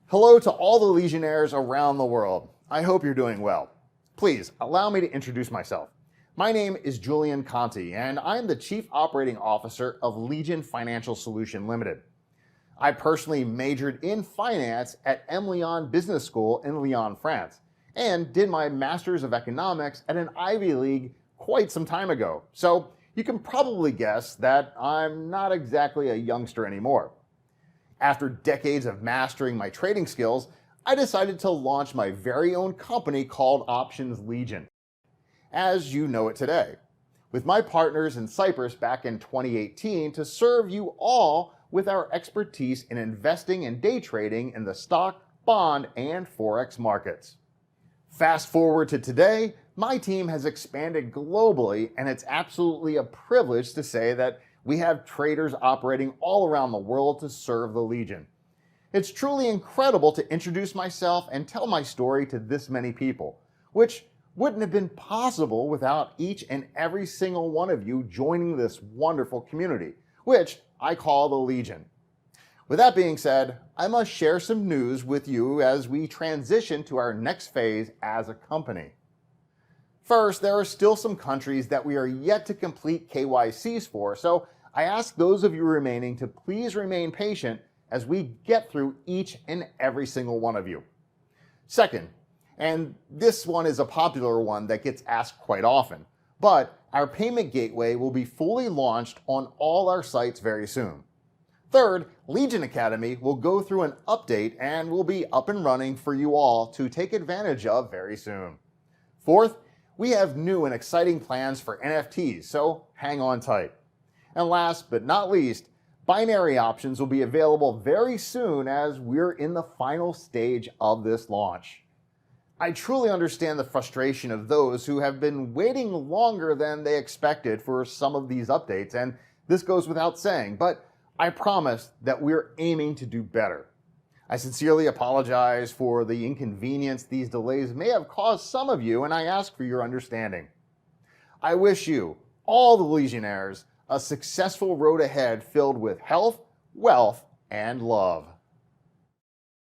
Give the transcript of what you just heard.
Hello to all the Legionnaires around the world. I hope you're doing well. Please allow me to introduce myself. My name is Julien Kanty, and I'm the Chief Operating Officer of Legion Financial Solution Limited. I personally majored in finance at M. Lyon Business School in Lyon, France, and did my Master's of Economics at an Ivy League quite some time ago. So you can probably guess that I'm not exactly a youngster anymore. After decades of mastering my trading skills, I decided to launch my very own company called Options Legion, as you know it today, with my partners in Cyprus back in 2018 to serve you all with our expertise in investing and day trading in the stock, bond, and Forex markets. Fast forward to today, my team has expanded globally, and it's absolutely a privilege to say that we have traders operating all around the world to serve the Legion. It's truly incredible to introduce myself and tell my story to this many people, which wouldn't have been possible without each and every single one of you joining this wonderful community, which I call the Legion. With that being said, I must share some news with you as we transition to our next phase as a company. First, there are still some countries that we are yet to complete KYCs for, so I ask those of you remaining to please remain patient as we get through each and every single one of you. Second, and this one is a popular one that gets asked quite often, but our payment gateway will be fully launched on all our sites very soon. Third, Legion Academy will go through an update and will be up and running for you all to take advantage of very soon. Fourth, we have new and exciting plans for NFTs, so hang on tight. And last but not least, binary options will be available very soon as we're in the final stage of this launch. I truly understand the frustration of those who have been waiting longer than they expected for some of these updates, and this goes without saying, but I promise that we're aiming to do better. I sincerely apologize for the inconvenience these delays may have caused some of you, and I ask for your understanding. I wish you, all the Legionnaires, a successful road ahead filled with health, wealth, and love.